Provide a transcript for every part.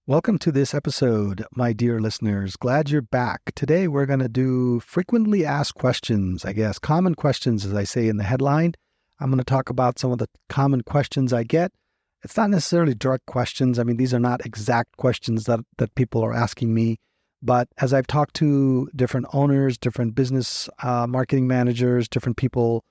Welcome to this episode, my dear listeners. Glad you're back. Today we're going to do frequently asked questions, common questions, as I say in the headline. I'm going to talk about some of the common questions I get. It's not necessarily direct questions. These are not exact questions that people are asking me. But as I've talked to different owners, different business marketing managers, different people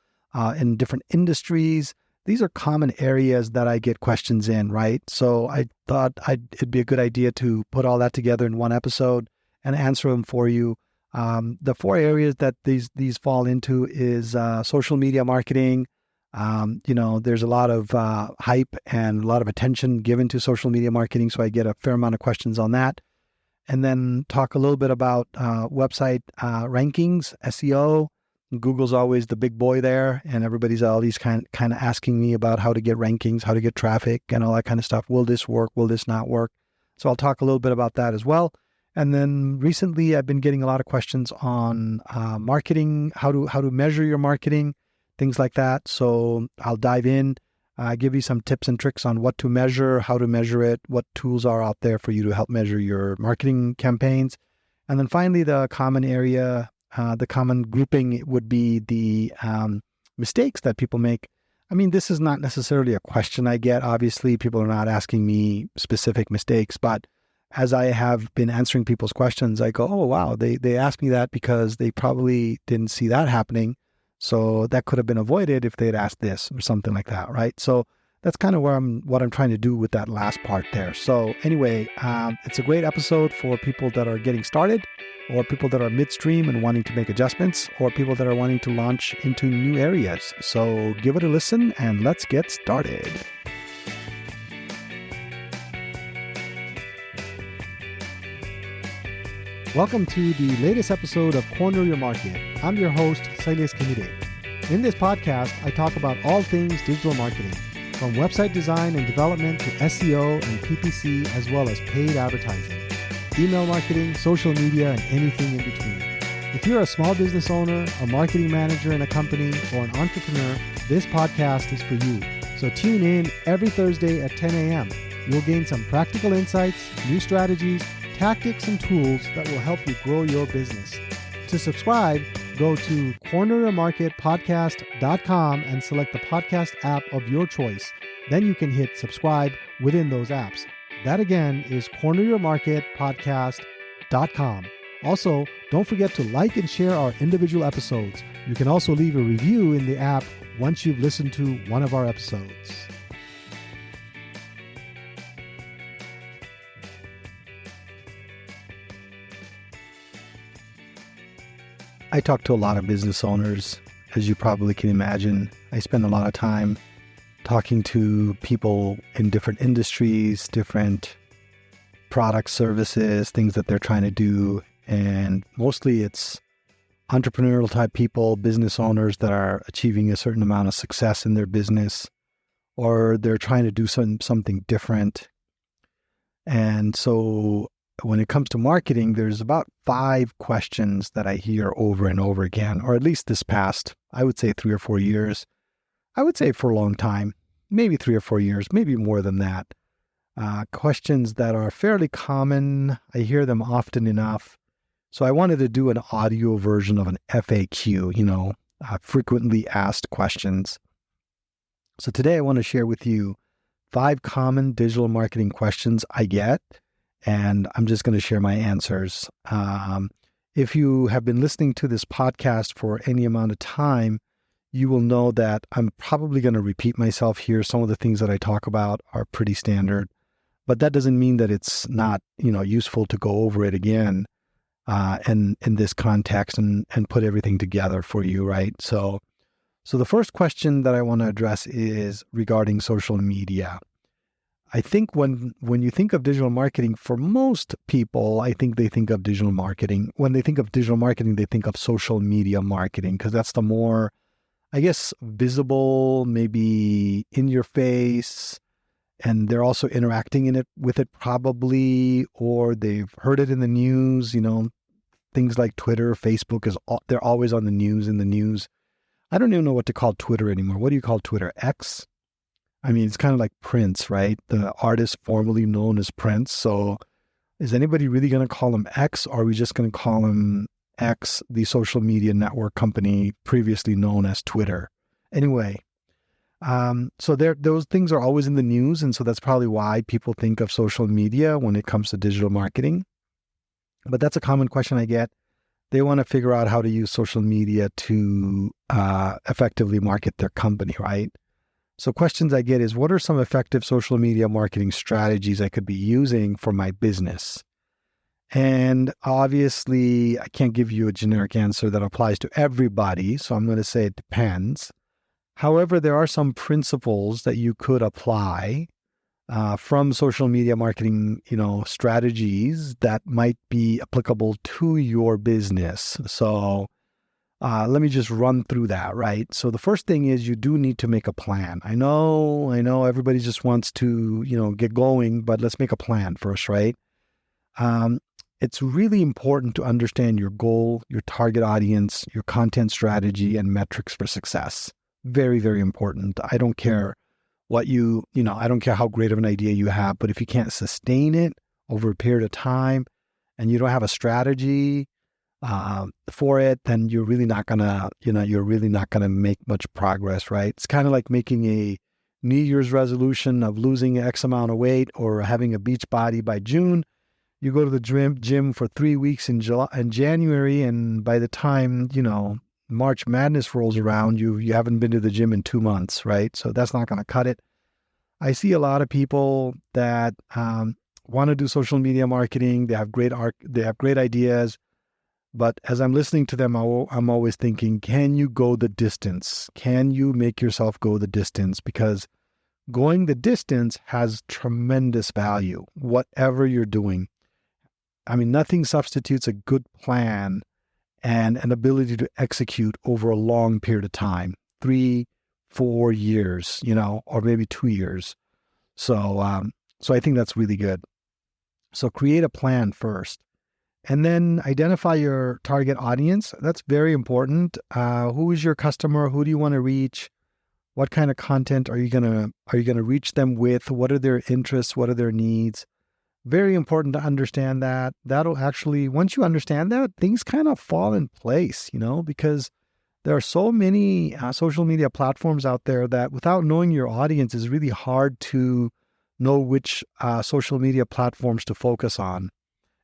in different industries, these are common areas that I get questions in, right? So I thought it'd be a good idea to put all that together in one episode and answer them for you. The four areas that these fall into is social media marketing. There's a lot of hype and a lot of attention given to social media marketing, so I get a fair amount of questions on that. And then talk a little bit about website rankings, SEO. Google's always the big boy there, and everybody's always kind of asking me about how to get rankings, how to get traffic, and all that kind of stuff. Will this work? Will this not work? So I'll talk a little bit about that as well. And then recently, I've been getting a lot of questions on marketing, how to measure your marketing, things like that. So I'll dive in, give you some tips and tricks on what to measure, how to measure it, what tools are out there for you to help measure your marketing campaigns. And then finally, the common area. The common grouping would be the mistakes that people make. This is not necessarily a question I get. Obviously, people are not asking me specific mistakes, but as I have been answering people's questions, I go, oh, wow, they asked me that because they probably didn't see that happening. So that could have been avoided if they'd asked this or something like that, right? So that's kind of what I'm trying to do with that last part there. So anyway, it's a great episode for people that are getting started, or people that are midstream and wanting to make adjustments, or people that are wanting to launch into new areas. So give it a listen and let's get started. Welcome to the latest episode of Corner Your Market. I'm your host, Silas Kamide. In this podcast, I talk about all things digital marketing, from website design and development to SEO and PPC, as well as paid advertising, email marketing, social media, and anything in between. If you're a small business owner, a marketing manager in a company, or an entrepreneur, this podcast is for you. So tune in every Thursday at 10 a.m. You'll gain some practical insights, new strategies, tactics, and tools that will help you grow your business. To subscribe, go to corneryourmarketpodcast.com and select the podcast app of your choice. Then you can hit subscribe within those apps. That again is corneryourmarketpodcast.com. Also, don't forget to like and share our individual episodes. You can also leave a review in the app once you've listened to one of our episodes. I talk to a lot of business owners, as you probably can imagine. I spend a lot of time talking to people in different industries, different products, services, things that they're trying to do. And mostly it's entrepreneurial type people, business owners that are achieving a certain amount of success in their business, or they're trying to do something different. And so when it comes to marketing, there's about 5 questions that I hear over and over again, or at least this past, I would say 3 or 4 years. I would say for a long time, maybe 3 or 4 years, maybe more than that. Questions that are fairly common. I hear them often enough. So I wanted to do an audio version of an FAQ, frequently asked questions. So today I want to share with you 5 common digital marketing questions I get, and I'm just going to share my answers. If you have been listening to this podcast for any amount of time, you will know that I'm probably going to repeat myself here. Some of the things that I talk about are pretty standard, but that doesn't mean that it's not, useful to go over it again in this context and put everything together for you, right? So the first question that I want to address is regarding social media. I think when you think of digital marketing, for most people, I think they think of digital marketing. When they think of digital marketing, they think of social media marketing, because that's the more, visible, maybe in your face, and they're also interacting with it probably, or they've heard it in the news, things like Twitter, Facebook, they're always on the news, in the news. I don't even know what to call Twitter anymore. What do you call Twitter? X? I mean, it's kind of like Prince, right? The artist formerly known as Prince. So is anybody really going to call him X, or are we just going to call him X, the social media network company previously known as Twitter? Anyway, so those things are always in the news. And so that's probably why people think of social media when it comes to digital marketing. But that's a common question I get. They want to figure out how to use social media to effectively market their company, right? So questions I get is, what are some effective social media marketing strategies I could be using for my business? And obviously, I can't give you a generic answer that applies to everybody. So I'm going to say it depends. However, there are some principles that you could apply from social media marketing, strategies that might be applicable to your business. So let me just run through that, right? So the first thing is you do need to make a plan. I know everybody just wants to, get going, but let's make a plan first, right? It's really important to understand your goal, your target audience, your content strategy, and metrics for success. Very, very important. I don't care what I don't care how great of an idea you have, but if you can't sustain it over a period of time and you don't have a strategy for it, then you're really not gonna make much progress, right? It's kind of like making a New Year's resolution of losing X amount of weight or having a beach body by June. You go to the gym for 3 weeks in January, and by the time, March Madness rolls around, you haven't been to the gym in 2 months, right? So that's not going to cut it. I see a lot of people that want to do social media marketing. They have great ideas, but as I'm listening to them, I'm always thinking, can you go the distance? Can you make yourself go the distance? Because going the distance has tremendous value, whatever you're doing. I mean, nothing substitutes a good plan and an ability to execute over a long period of time, 3, 4 years, or maybe 2 years. So I think that's really good. So create a plan first, and then identify your target audience. That's very important. Who is your customer? Who do you want to reach? What kind of content are you gonna reach them with? What are their interests? What are their needs? Very important to understand that. That'll actually, once you understand that, things kind of fall in place, because there are so many social media platforms out there that without knowing your audience is really hard to know which social media platforms to focus on.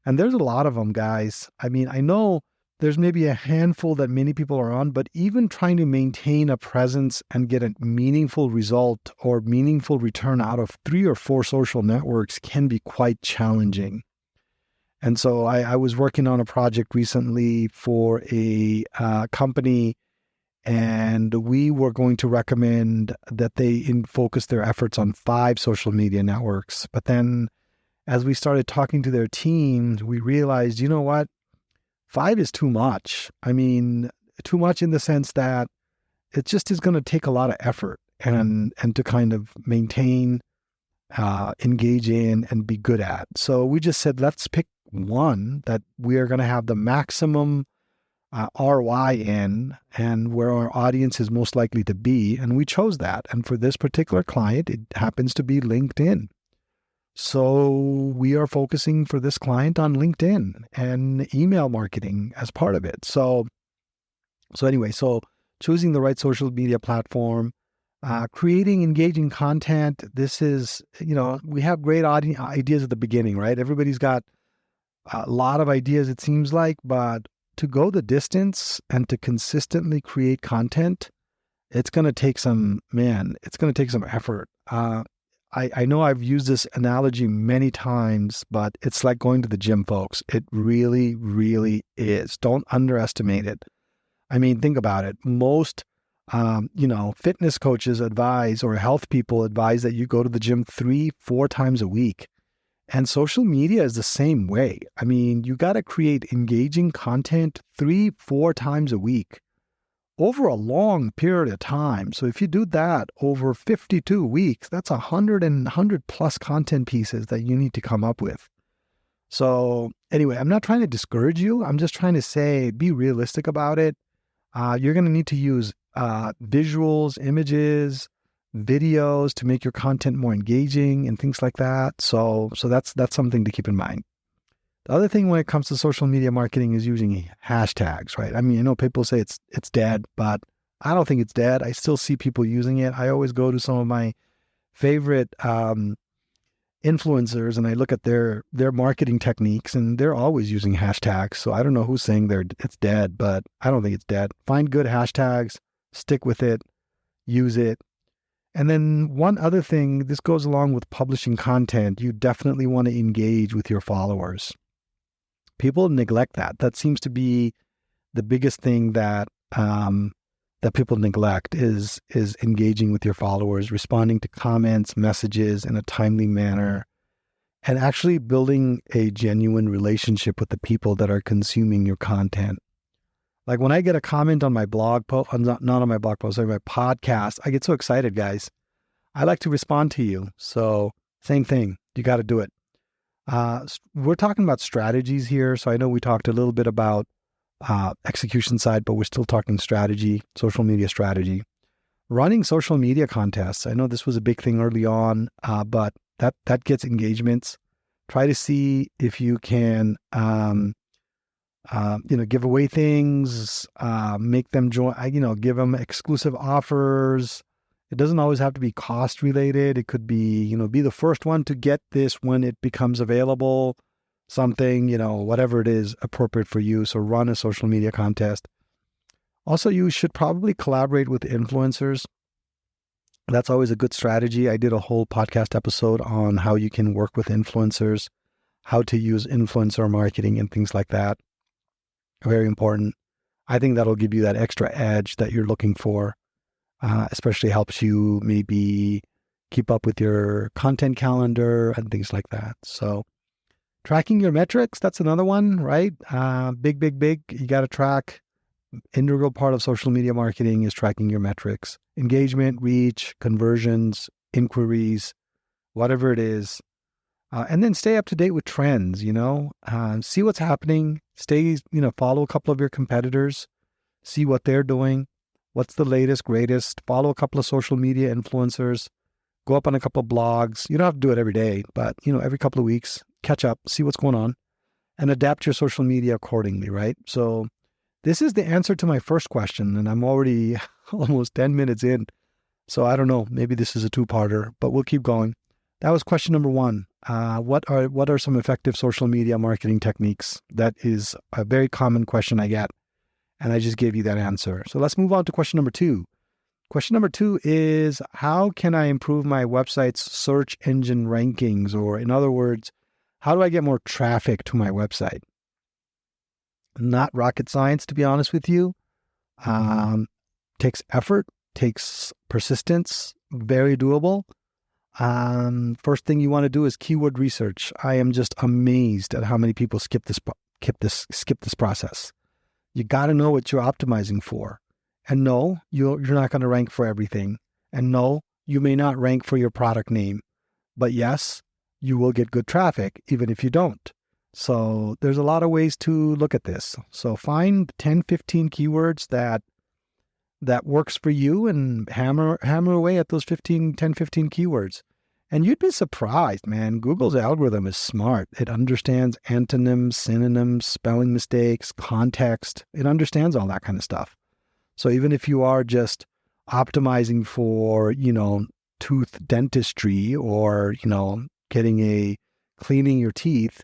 And there's a lot of them, guys. I mean, I know there's maybe a handful that many people are on, but even trying to maintain a presence and get a meaningful result or meaningful return out of 3 or 4 social networks can be quite challenging. And so I was working on a project recently for a company, and we were going to recommend that they focus their efforts on 5 social media networks. But then as we started talking to their teams, we realized, you know what? 5 is too much. I mean, too much in the sense that it just is going to take a lot of effort and to kind of maintain, engage in, and be good at. So we just said, let's pick one that we are going to have the maximum ROI in and where our audience is most likely to be. And we chose that. And for this particular client, it happens to be LinkedIn. So we are focusing for this client on LinkedIn and email marketing as part of it. So anyway, choosing the right social media platform, creating engaging content. This is, we have great ideas at the beginning, right? Everybody's got a lot of ideas, it seems like, but to go the distance and to consistently create content, it's going to take some effort. I know I've used this analogy many times, but it's like going to the gym, folks. It really, really is. Don't underestimate it. I mean, think about it. Most, fitness coaches advise, or health people advise, that you go to the gym 3, 4 times a week. And social media is the same way. I mean, you got to create engaging content 3, 4 times a week over a long period of time. So if you do that over 52 weeks, that's 100 plus content pieces that you need to come up with. So anyway, I'm not trying to discourage you. I'm just trying to say, be realistic about it. You're going to need to use visuals, images, videos to make your content more engaging and things like that. So that's something to keep in mind. The other thing when it comes to social media marketing is using hashtags, right? I mean, I know people say it's dead, but I don't think it's dead. I still see people using it. I always go to some of my favorite influencers and I look at their marketing techniques, and they're always using hashtags. So I don't know who's saying it's dead, but I don't think it's dead. Find good hashtags, stick with it, use it. And then one other thing, this goes along with publishing content. You definitely want to engage with your followers. People neglect that. That seems to be the biggest thing that that people neglect is engaging with your followers, responding to comments, messages in a timely manner, and actually building a genuine relationship with the people that are consuming your content. Like when I get a comment on my blog post, not on my blog post, sorry, my podcast, I get so excited, guys. I like to respond to you. So same thing, you got to do it. We're talking about strategies here. So I know we talked a little bit about execution side, but we're still talking strategy, social media strategy. Running social media contests. I know this was a big thing early on, but that gets engagements. Try to see if you can, give away things, make them join, give them exclusive offers. It doesn't always have to be cost related. It could be, be the first one to get this when it becomes available, something, whatever it is appropriate for you. So run a social media contest. Also, you should probably collaborate with influencers. That's always a good strategy. I did a whole podcast episode on how you can work with influencers, how to use influencer marketing and things like that. Very important. I think that'll give you that extra edge that you're looking for. Especially helps you maybe keep up with your content calendar and things like that. So tracking your metrics, that's another one, right? Big. You got to track. Integral part of social media marketing is tracking your metrics. Engagement, reach, conversions, inquiries, whatever it is. And then stay up to date with trends, see what's happening. Follow a couple of your competitors, see what they're doing. What's the latest, greatest? Follow a couple of social media influencers. Go up on a couple of blogs. You don't have to do it every day, but, every couple of weeks, catch up, see what's going on, and adapt your social media accordingly, right? So this is the answer to my first question, and I'm already almost 10 minutes in. So I don't know, maybe this is a two-parter, but we'll keep going. That was question number one. What are some effective social media marketing techniques? That is a very common question I get. And I just gave you that answer. So let's move on to question number two. Question number two is, how can I improve my website's search engine rankings? Or in other words, how do I get more traffic to my website? Not rocket science, to be honest with you. Takes effort, takes persistence, very doable. First thing you want to do is keyword research. I am just amazed at how many people skip this process. You got to know what you're optimizing for. And no, you're not going to rank for everything. And no, you may not rank for your product name. But yes, you will get good traffic even if you don't. So there's a lot of ways to look at this. So find 10, 15 keywords that works for you and hammer away at those 10, 15 keywords. And you'd be surprised, man. Google's algorithm is smart. It understands antonyms, synonyms, spelling mistakes, context. It understands all that kind of stuff. So even if you are just optimizing for, tooth dentistry or, cleaning your teeth,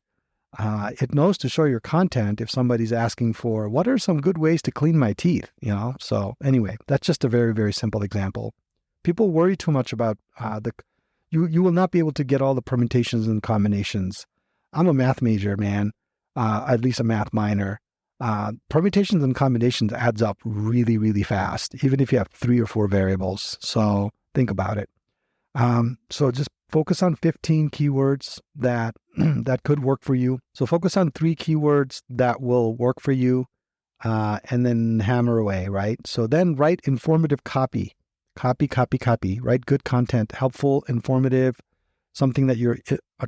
it knows to show your content if somebody's asking for, what are some good ways to clean my teeth? So anyway, that's just a very, very simple example. People worry too much about you will not be able to get all the permutations and combinations. I'm a math major, man, at least a math minor. Permutations and combinations adds up really, really fast, even if you have 3 or 4 variables. So think about it. So just focus on 15 keywords that could work for you. So focus on 3 keywords that will work for you, and then hammer away, right? So then write informative copy. Copy. Write good content, helpful, informative, something that your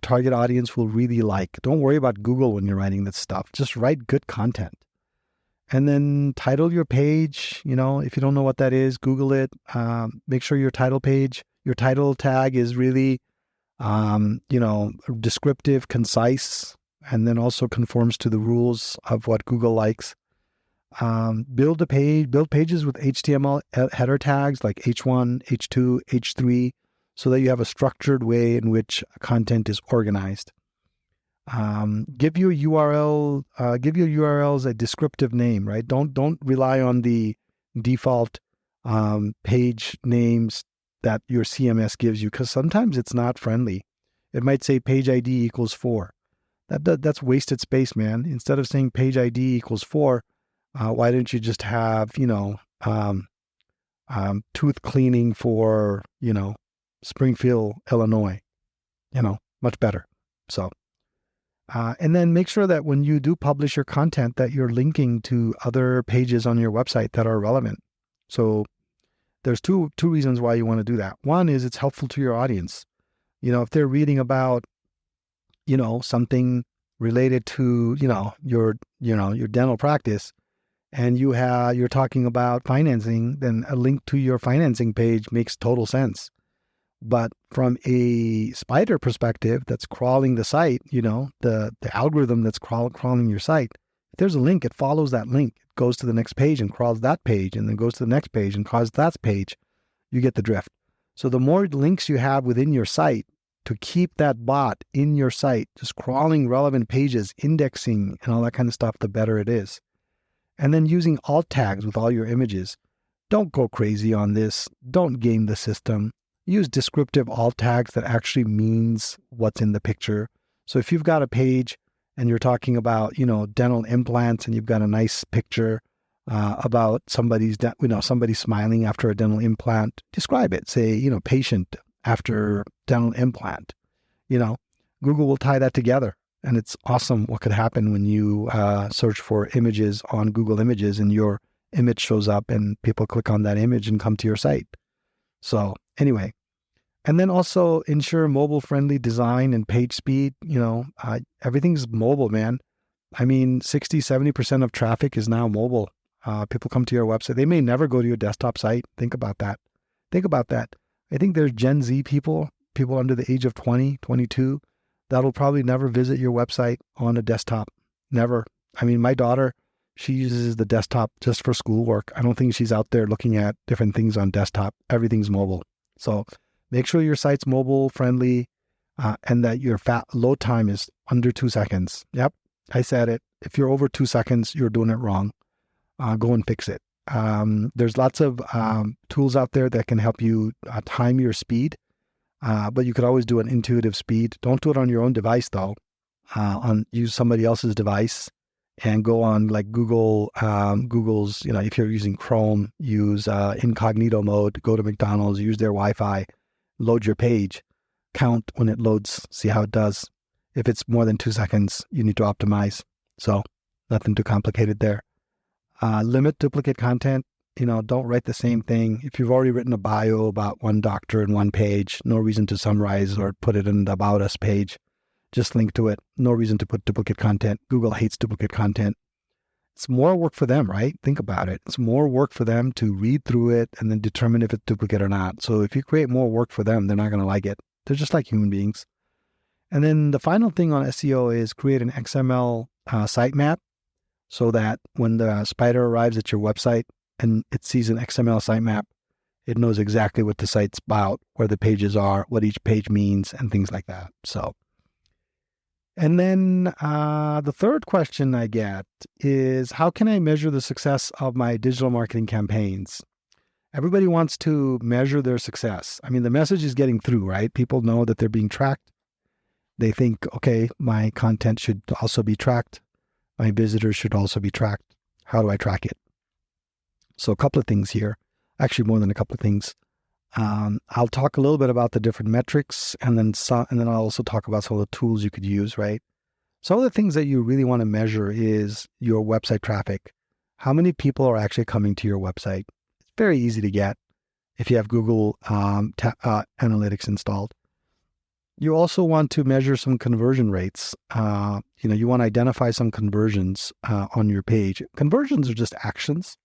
target audience will really like. Don't worry about Google when you're writing this stuff. Just write good content. And then title your page. If you don't know what that is, Google it. Make sure your title page Your title tag is really, descriptive, concise, and then also conforms to the rules of what Google likes. Build pages with HTML header tags like H1, H2, H3, so that you have a structured way in which content is organized. Give your URLs a descriptive name, right? Don't rely on the default page names that your CMS gives you, because sometimes it's not friendly. It might say page ID equals 4. That's wasted space, man. Instead of saying page ID equals 4, why don't you just have, tooth cleaning for, Springfield, Illinois, much better. So, and then make sure that when you do publish your content that you're linking to other pages on your website that are relevant. So there's two reasons why you want to do that. One is it's helpful to your audience. If they're reading about, something related to, your dental practice, and you're talking about financing, then a link to your financing page makes total sense. But from a spider perspective that's crawling the site, the algorithm that's crawling your site, if there's a link, it follows that link. It goes to the next page and crawls that page, and then goes to the next page and crawls that page. You get the drift. So the more links you have within your site to keep that bot in your site, just crawling relevant pages, indexing, and all that kind of stuff, the better it is. And then using alt tags with all your images. Don't go crazy on this. Don't game the system. Use descriptive alt tags that actually means what's in the picture. So if you've got a page and you're talking about, dental implants, and you've got a nice picture about somebody smiling after a dental implant, describe it. Say, patient after dental implant. Google will tie that together. And it's awesome what could happen when you search for images on Google Images and your image shows up and people click on that image and come to your site. So anyway, and then also ensure mobile-friendly design and page speed. Everything's mobile, man. I mean, 60-70% of traffic is now mobile. People come to your website. They may never go to your desktop site. Think about that. I think there's Gen Z people under the age of 20, 22, that'll probably never visit your website on a desktop. Never. I mean, my daughter, she uses the desktop just for schoolwork. I don't think she's out there looking at different things on desktop. Everything's mobile. So make sure your site's mobile friendly and that your load time is under 2 seconds. Yep, I said it. If you're over 2 seconds, you're doing it wrong. Go and fix it. There's lots of tools out there that can help you time your speed. But you could always do an intuitive speed. Don't do it on your own device though. Use somebody else's device and go on like Google's, if you're using Chrome, use incognito mode, go to McDonald's, use their Wi-Fi, load your page, count when it loads, see how it does. If it's more than 2 seconds, you need to optimize. So nothing too complicated there. Limit duplicate content. Don't write the same thing. If you've already written a bio about one doctor in one page, no reason to summarize or put it in the About Us page. Just link to it. No reason to put duplicate content. Google hates duplicate content. It's more work for them, right? Think about it. It's more work for them to read through it and then determine if it's duplicate or not. So if you create more work for them, they're not going to like it. They're just like human beings. And then the final thing on SEO is create an XML sitemap so that when the spider arrives at your website, and it sees an XML sitemap, it knows exactly what the site's about, where the pages are, what each page means, and things like that. So, and then the third question I get is, how can I measure the success of my digital marketing campaigns? Everybody wants to measure their success. I mean, the message is getting through, right? People know that they're being tracked. They think, okay, my content should also be tracked. My visitors should also be tracked. How do I track it? So a couple of things here, actually more than a couple of things. I'll talk a little bit about the different metrics, and then I'll also talk about some of the tools you could use, right? Some of the things that you really want to measure is your website traffic. How many people are actually coming to your website? It's very easy to get if you have Google Analytics installed. You also want to measure some conversion rates. You want to identify some conversions on your page. Conversions are just actions.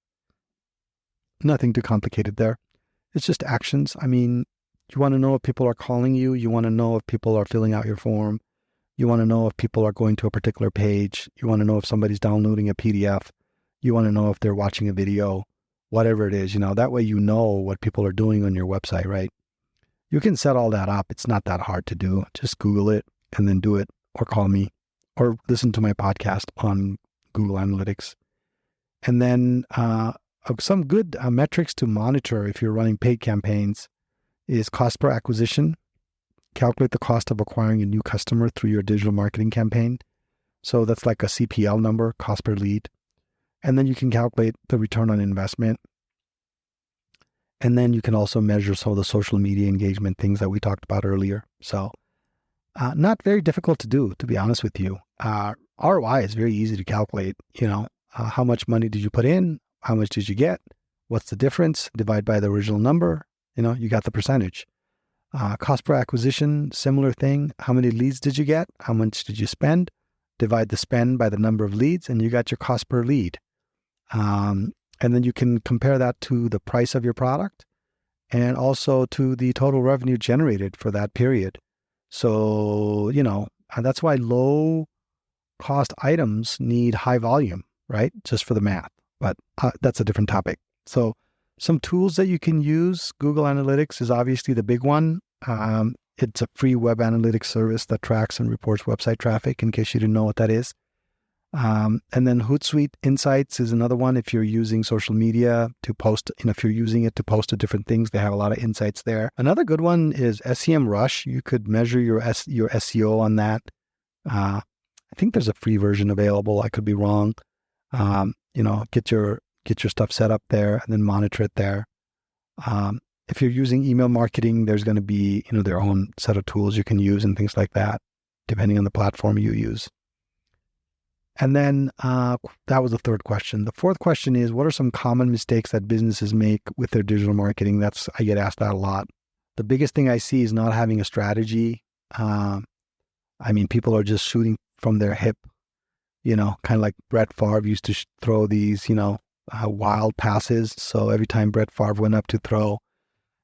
Nothing too complicated there. It's just actions. I mean, You want to know if people are calling you. You want to know if people are filling out your form. You want to know if people are going to a particular page. You want to know if somebody's downloading a PDF. You want to know if they're watching a video, whatever it is, that way you know what people are doing on your website, right? You can set all that up. It's not that hard to do. Just Google it and then do it, or call me, or listen to my podcast on Google Analytics. And then some good metrics to monitor if you're running paid campaigns is cost per acquisition. Calculate the cost of acquiring a new customer through your digital marketing campaign. So that's like a CPL number, cost per lead. And then you can calculate the return on investment. And then you can also measure some of the social media engagement things that we talked about earlier. So not very difficult to do, to be honest with you. ROI is very easy to calculate. How much money did you put in? How much did you get? What's the difference? Divide by the original number. You got the percentage. Cost per acquisition, similar thing. How many leads did you get? How much did you spend? Divide the spend by the number of leads, and you got your cost per lead. And then you can compare that to the price of your product and also to the total revenue generated for that period. So, that's why low cost items need high volume, right? Just for the math, but that's a different topic. So some tools that you can use, Google Analytics is obviously the big one. It's a free web analytics service that tracks and reports website traffic, in case you didn't know what that is. And then Hootsuite Insights is another one. If you're using social media to post, if you're using it to post to different things, they have a lot of insights there. Another good one is SEMrush. You could measure your SEO on that. I think there's a free version available. I could be wrong. Get your stuff set up there and then monitor it there. If you're using email marketing, there's going to be, their own set of tools you can use and things like that, depending on the platform you use. And then that was the third question. The fourth question is, what are some common mistakes that businesses make with their digital marketing? I get asked that a lot. The biggest thing I see is not having a strategy. People are just shooting from their hip, kind of like Brett Favre used to throw these, wild passes. So every time Brett Favre went up to throw,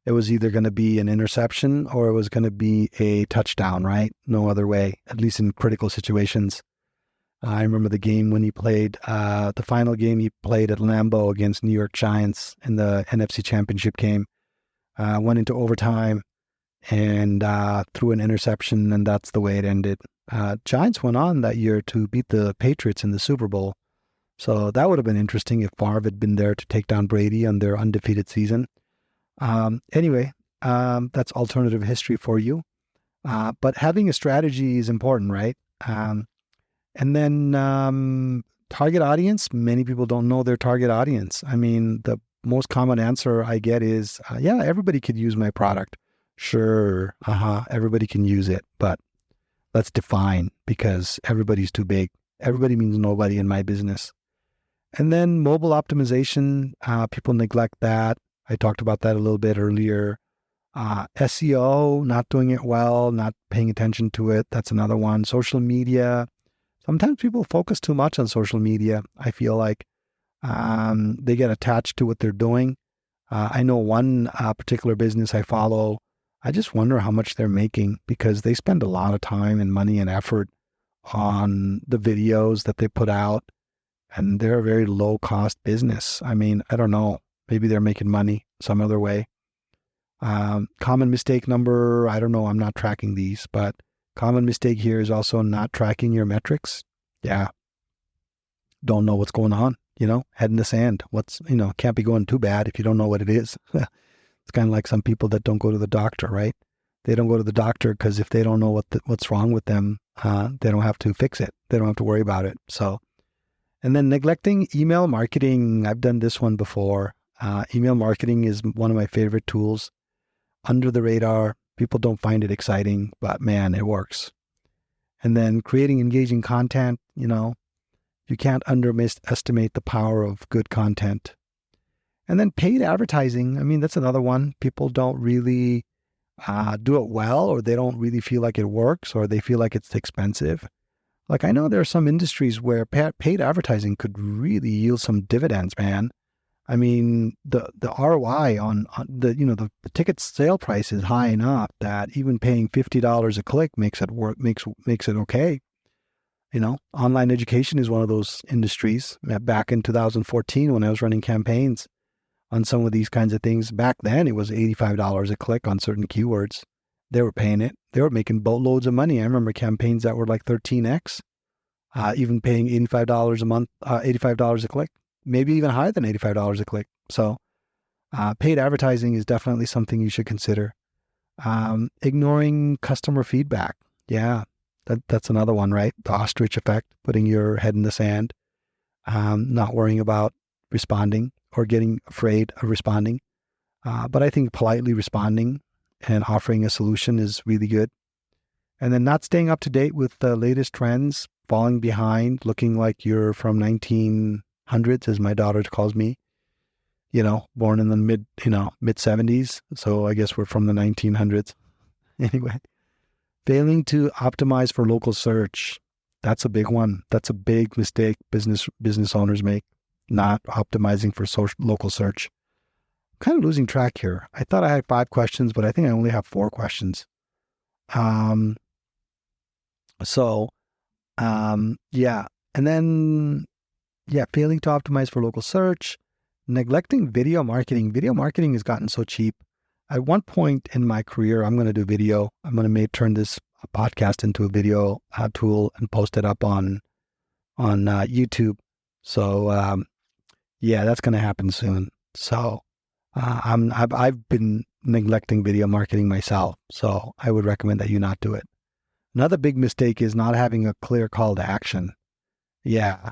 it was either going to be an interception or it was going to be a touchdown, right? No other way, at least in critical situations. I remember the game when he played, the final game he played at Lambeau against New York Giants in the NFC Championship game. Went into overtime and threw an interception, and that's the way it ended. Giants went on that year to beat the Patriots in the Super Bowl. So that would have been interesting if Favre had been there to take down Brady on their undefeated season. Anyway, that's alternative history for you. But having a strategy is important, right? And then target audience, many people don't know their target audience. The most common answer I get is, yeah, everybody could use my product. Sure, everybody can use it, but let's define, because everybody's too big. Everybody means nobody in my business. And then mobile optimization, people neglect that. I talked about that a little bit earlier. SEO, not doing it well, not paying attention to it. That's another one. Social media. Sometimes people focus too much on social media. I feel like they get attached to what they're doing. I know one particular business I follow. I just wonder how much they're making, because they spend a lot of time and money and effort on the videos that they put out, and they're a very low cost business. I don't know. Maybe they're making money some other way. Common mistake number, I don't know. I'm not tracking these, but common mistake here is also not tracking your metrics. Yeah. Don't know what's going on, head in the sand. Can't be going too bad if you don't know what it is. It's kind of like some people that don't go to the doctor, right? They don't go to the doctor because if they don't know what's wrong with them, they don't have to fix it. They don't have to worry about it. So, and then neglecting email marketing. I've done this one before. Email marketing is one of my favorite tools. Under the radar, people don't find it exciting, but man, it works. And then creating engaging content, you can't underestimate the power of good content. And then paid advertising. That's another one. People don't really do it well, or they don't really feel like it works, or they feel like it's expensive. Like, I know there are some industries where paid advertising could really yield some dividends, man. I mean, the ROI on the, the ticket sale price is high enough that even paying $50 a click makes it work, makes it okay. Online education is one of those industries. Back in 2014, when I was running campaigns on some of these kinds of things, back then it was $85 a click on certain keywords. They were paying it. They were making boatloads of money. I remember campaigns that were like 13x, even paying $85 a month, $85 a click, maybe even higher than $85 a click. So paid advertising is definitely something you should consider. Ignoring customer feedback. Yeah, that's another one, right? The ostrich effect, putting your head in the sand, not worrying about responding or getting afraid of responding. But I think politely responding and offering a solution is really good. And then not staying up to date with the latest trends, falling behind, looking like you're from 1900s, as my daughter calls me, born in the mid 70s. So I guess we're from the 1900s. Anyway, failing to optimize for local search. That's a big one. That's a big mistake business owners make, not optimizing for local search. Kind of losing track here. I thought I had 5 questions, but I think I only have 4 questions. Yeah. And then, failing to optimize for local search, neglecting video marketing. Video marketing has gotten so cheap. At one point in my career, I'm going to do video. I'm going to turn this podcast into a video tool and post it up on YouTube. So, that's going to happen soon. So, I've been neglecting video marketing myself, so I would recommend that you not do it. Another big mistake is not having a clear call to action. Yeah,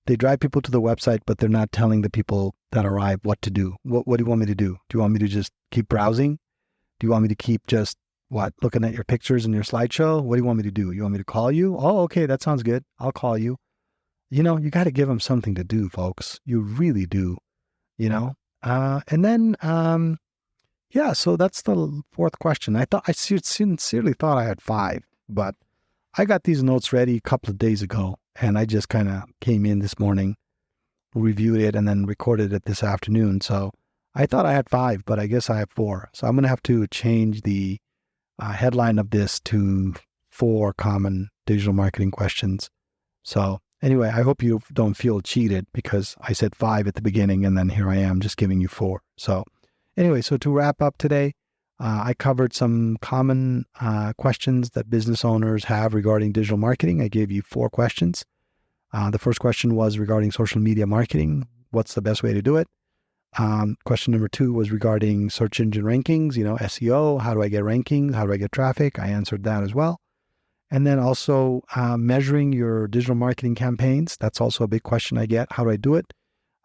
they drive people to the website, but they're not telling the people that arrive what to do. What do you want me to do? Do you want me to just keep browsing? Do you want me to keep just looking at your pictures and your slideshow? What do you want me to do? You want me to call you? Oh, okay, that sounds good. I'll call you. You got to give them something to do, folks. You really do. And then, so that's the 4th question. I sincerely thought I had 5, but I got these notes ready a couple of days ago, and I just kind of came in this morning, reviewed it, and then recorded it this afternoon. So I thought I had 5, but I guess I have 4. So I'm going to have to change the headline of this to 4 common digital marketing questions. So anyway, I hope you don't feel cheated because I said 5 at the beginning and then here I am just giving you 4. So anyway, so to wrap up today, I covered some common questions that business owners have regarding digital marketing. I gave you 4 questions. The first question was regarding social media marketing. What's the best way to do it? Question number 2 was regarding search engine rankings, SEO. How do I get rankings? How do I get traffic? I answered that as well. And then also measuring your digital marketing campaigns. That's also a big question I get. How do I do it?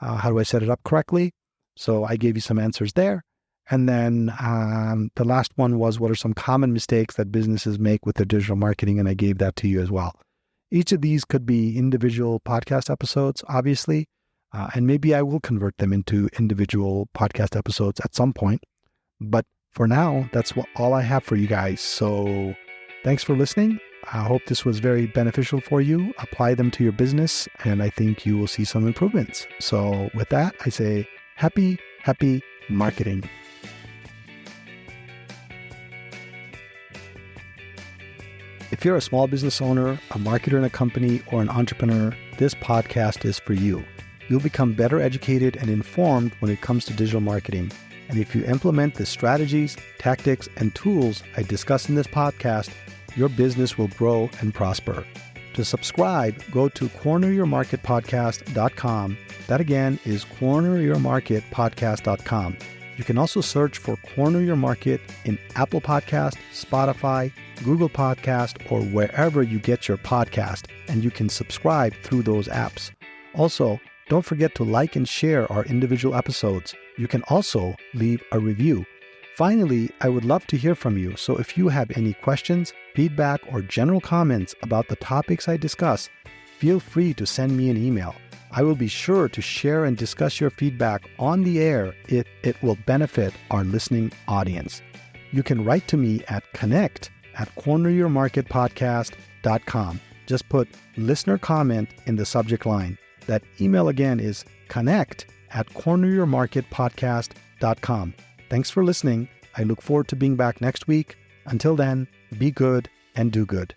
How do I set it up correctly? So I gave you some answers there. And then the last one was, what are some common mistakes that businesses make with their digital marketing? And I gave that to you as well. Each of these could be individual podcast episodes, obviously, and maybe I will convert them into individual podcast episodes at some point. But for now, that's all I have for you guys. So thanks for listening. I hope this was very beneficial for you. Apply them to your business, and I think you will see some improvements. So with that, I say happy marketing. If you're a small business owner, a marketer in a company, or an entrepreneur, this podcast is for you. You'll become better educated and informed when it comes to digital marketing. And if you implement the strategies, tactics, and tools I discuss in this podcast, your business will grow and prosper. To subscribe, go to corneryourmarketpodcast.com. That again is corneryourmarketpodcast.com. You can also search for Corner Your Market in Apple Podcast, Spotify, Google Podcast, or wherever you get your podcast, and you can subscribe through those apps. Also, don't forget to like and share our individual episodes. You can also leave a review. Finally, I would love to hear from you, so if you have any questions, feedback, or general comments about the topics I discuss, feel free to send me an email. I will be sure to share and discuss your feedback on the air if it will benefit our listening audience. You can write to me at connect@corneryourmarketpodcast.com. Just put listener comment in the subject line. That email again is connect at corneryourmarketpodcast.com. Thanks for listening. I look forward to being back next week. Until then, be good and do good.